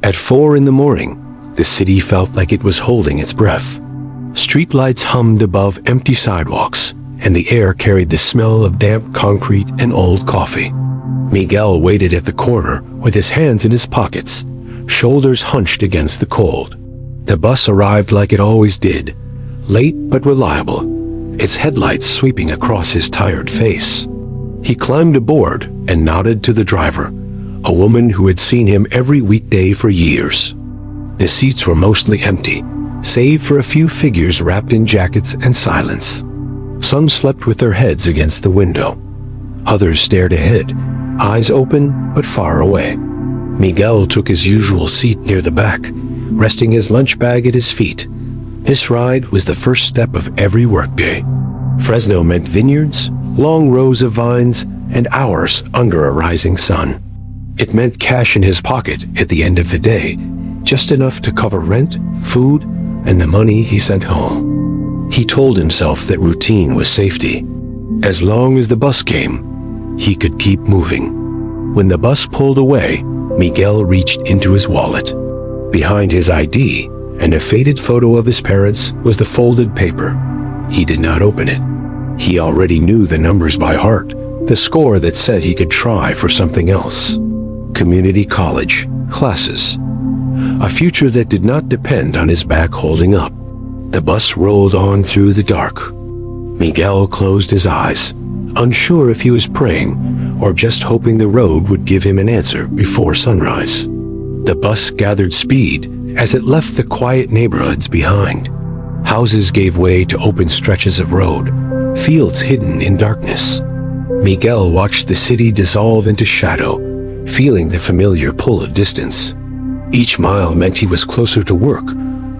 At 4 in the morning, the city felt like it was holding its breath. Streetlights hummed above empty sidewalks, and the air carried the smell of damp concrete and old coffee. Miguel waited at the corner with his hands in his pockets, shoulders hunched against the cold. The bus arrived like it always did, late but reliable, its headlights sweeping across his tired face. He climbed aboard and nodded to the driver, a woman who had seen him every weekday for years. The seats were mostly empty, save for a few figures wrapped in jackets and silence. Some slept with their heads against the window. Others stared ahead, eyes open but far away. Miguel took his usual seat near the back, resting his lunch bag at his feet. This ride was the first step of every workday. Fresno meant vineyards, long rows of vines, and hours under a rising sun. It meant cash in his pocket at the end of the day, just enough to cover rent, food, and the money he sent home. He told himself that routine was safety. As long as the bus came, he could keep moving. When the bus pulled away, Miguel reached into his wallet. Behind his ID and a faded photo of his parents was the folded paper. He did not open it. He already knew the numbers by heart, the score that said he could try for something else. Community college, classes. A future that did not depend on his back holding up. The bus rolled on through the dark. Miguel closed his eyes, unsure if he was praying or just hoping the road would give him an answer before sunrise. The bus gathered speed as it left the quiet neighborhoods behind. Houses gave way to open stretches of road, fields hidden in darkness. Miguel watched the city dissolve into shadow, feeling the familiar pull of distance. Each mile meant he was closer to work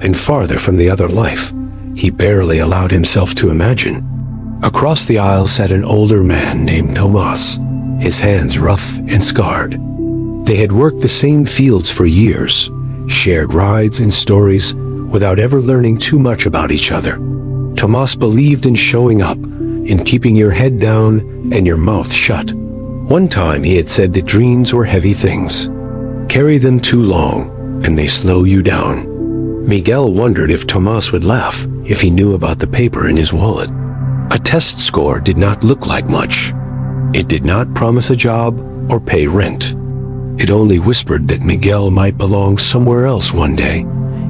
and farther from the other life he barely allowed himself to imagine. Across the aisle sat an older man named Tomas, his hands rough and scarred. They had worked the same fields for years, shared rides and stories without ever learning too much about each other. Tomas believed in showing up, in keeping your head down and your mouth shut. One time he had said that dreams were heavy things. Carry them too long, and they slow you down. Miguel wondered if Tomas would laugh if he knew about the paper in his wallet. A test score did not look like much. It did not promise a job or pay rent. It only whispered that Miguel might belong somewhere else one day,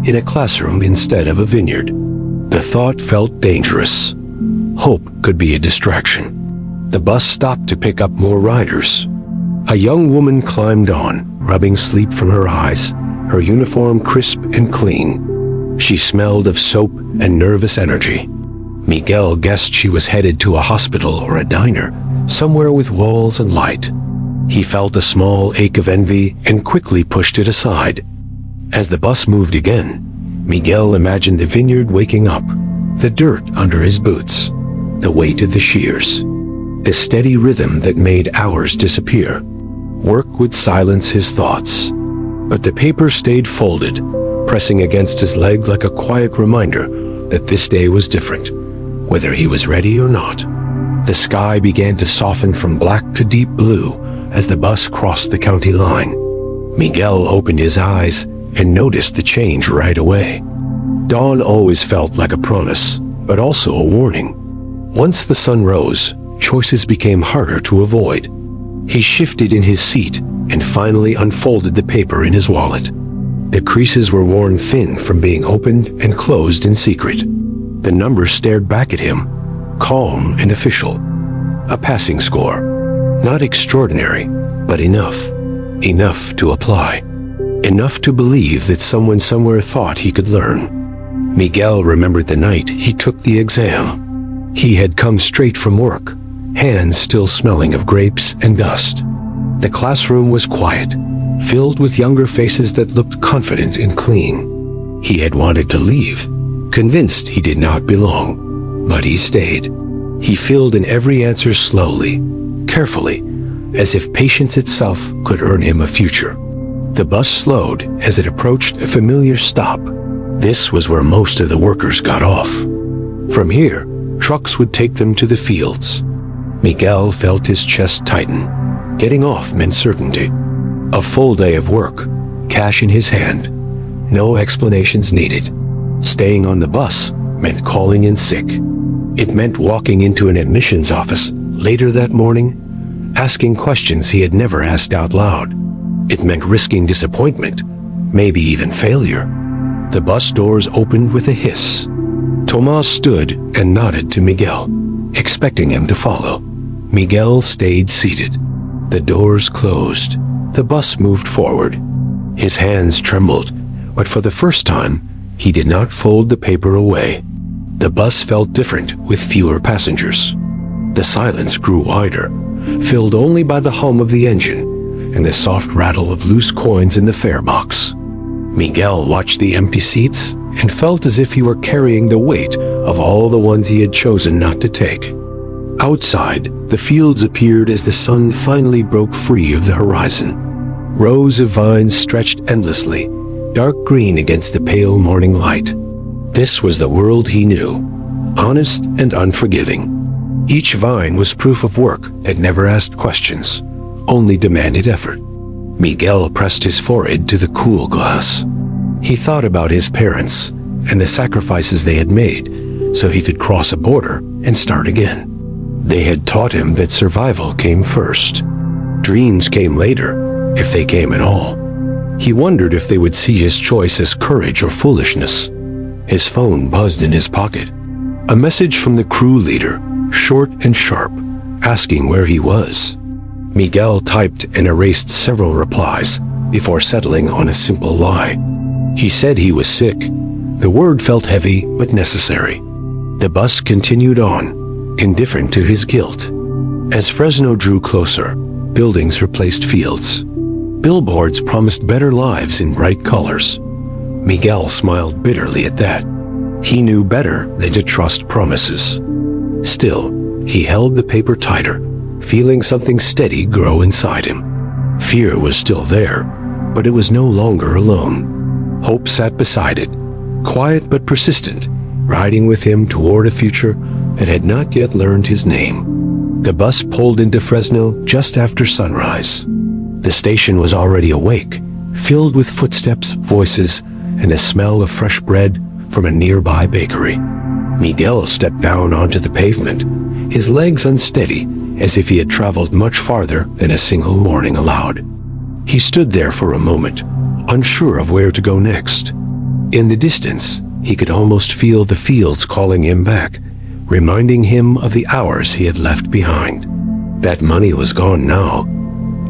in a classroom instead of a vineyard. The thought felt dangerous. Hope could be a distraction. The bus stopped to pick up more riders. A young woman climbed on, rubbing sleep from her eyes, her uniform crisp and clean. She smelled of soap and nervous energy. Miguel guessed she was headed to a hospital or a diner, somewhere with walls and light. He felt a small ache of envy and quickly pushed it aside. As the bus moved again, Miguel imagined the vineyard waking up, the dirt under his boots, the weight of the shears, the steady rhythm that made hours disappear. Work would silence his thoughts. But the paper stayed folded, pressing against his leg like a quiet reminder that this day was different, whether he was ready or not. The sky began to soften from black to deep blue as the bus crossed the county line. Miguel opened his eyes and noticed the change right away. Dawn always felt like a promise, but also a warning. Once the sun rose, choices became harder to avoid. He shifted in his seat and finally unfolded the paper in his wallet. The creases were worn thin from being opened and closed in secret. The numbers stared back at him, calm and official. A passing score. Not extraordinary, but enough. Enough to apply. Enough to believe that someone somewhere thought he could learn. Miguel remembered the night he took the exam. He had come straight from work, hands still smelling of grapes and dust. The classroom was quiet, filled with younger faces that looked confident and clean. He had wanted to leave, convinced he did not belong, but he stayed. He filled in every answer slowly, carefully, as if patience itself could earn him a future. The bus slowed as it approached a familiar stop. This was where most of the workers got off. From here, trucks would take them to the fields. Miguel felt his chest tighten. Getting off meant certainty. A full day of work, cash in his hand. No explanations needed. Staying on the bus meant calling in sick. It meant walking into an admissions office later that morning, asking questions he had never asked out loud. It meant risking disappointment, maybe even failure. The bus doors opened with a hiss. Tomas stood and nodded to Miguel, expecting him to follow. Miguel stayed seated. The doors closed. The bus moved forward. His hands trembled, but for the first time, he did not fold the paper away. The bus felt different with fewer passengers. The silence grew wider, filled only by the hum of the engine and the soft rattle of loose coins in the fare box. Miguel watched the empty seats and felt as if he were carrying the weight of all the ones he had chosen not to take. Outside, the fields appeared as the sun finally broke free of the horizon. Rows of vines stretched endlessly, dark green against the pale morning light. This was the world he knew, honest and unforgiving. Each vine was proof of work that never asked questions, only demanded effort. Miguel pressed his forehead to the cool glass. He thought about his parents and the sacrifices they had made so he could cross a border and start again. They had taught him that survival came first. Dreams came later, if they came at all. He wondered if they would see his choice as courage or foolishness. His phone buzzed in his pocket. A message from the crew leader, short and sharp, asking where he was. Miguel typed and erased several replies before settling on a simple lie. He said he was sick. The word felt heavy but necessary. The bus continued on, indifferent to his guilt. As Fresno drew closer, buildings replaced fields. Billboards promised better lives in bright colors. Miguel smiled bitterly at that. He knew better than to trust promises. Still, he held the paper tighter, feeling something steady grow inside him. Fear was still there, but it was no longer alone. Hope sat beside it, quiet but persistent, riding with him toward a future that had not yet learned his name. The bus pulled into Fresno just after sunrise. The station was already awake, filled with footsteps, voices, and the smell of fresh bread from a nearby bakery. Miguel stepped down onto the pavement, his legs unsteady, as if he had traveled much farther than a single morning allowed. He stood there for a moment, unsure of where to go next. In the distance, he could almost feel the fields calling him back, reminding him of the hours he had left behind. That money was gone now.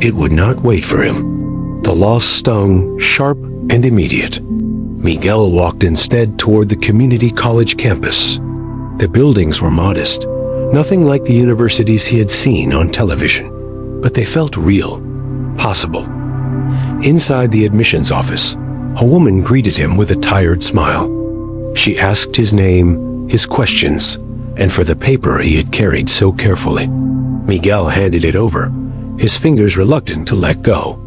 It would not wait for him. The loss stung, sharp and immediate. Miguel walked instead toward the community college campus. The buildings were modest, nothing like the universities he had seen on television, but they felt real, possible. Inside the admissions office, a woman greeted him with a tired smile. She asked his name, his questions, and for the paper he had carried so carefully. Miguel handed it over, his fingers reluctant to let go.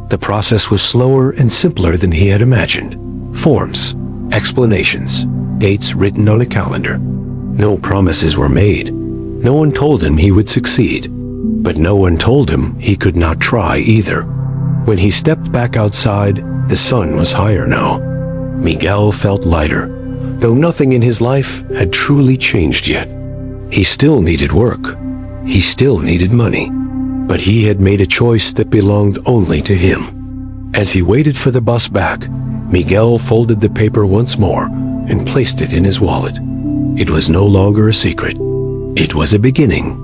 The process was slower and simpler than he had imagined. Forms, explanations, dates written on a calendar. No promises were made. No one told him he would succeed, but no one told him he could not try either. When he stepped back outside, the sun was higher now. Miguel felt lighter, though nothing in his life had truly changed yet. He still needed work. He still needed money. But he had made a choice that belonged only to him. As he waited for the bus back, Miguel folded the paper once more and placed it in his wallet. It was no longer a secret. It was a beginning.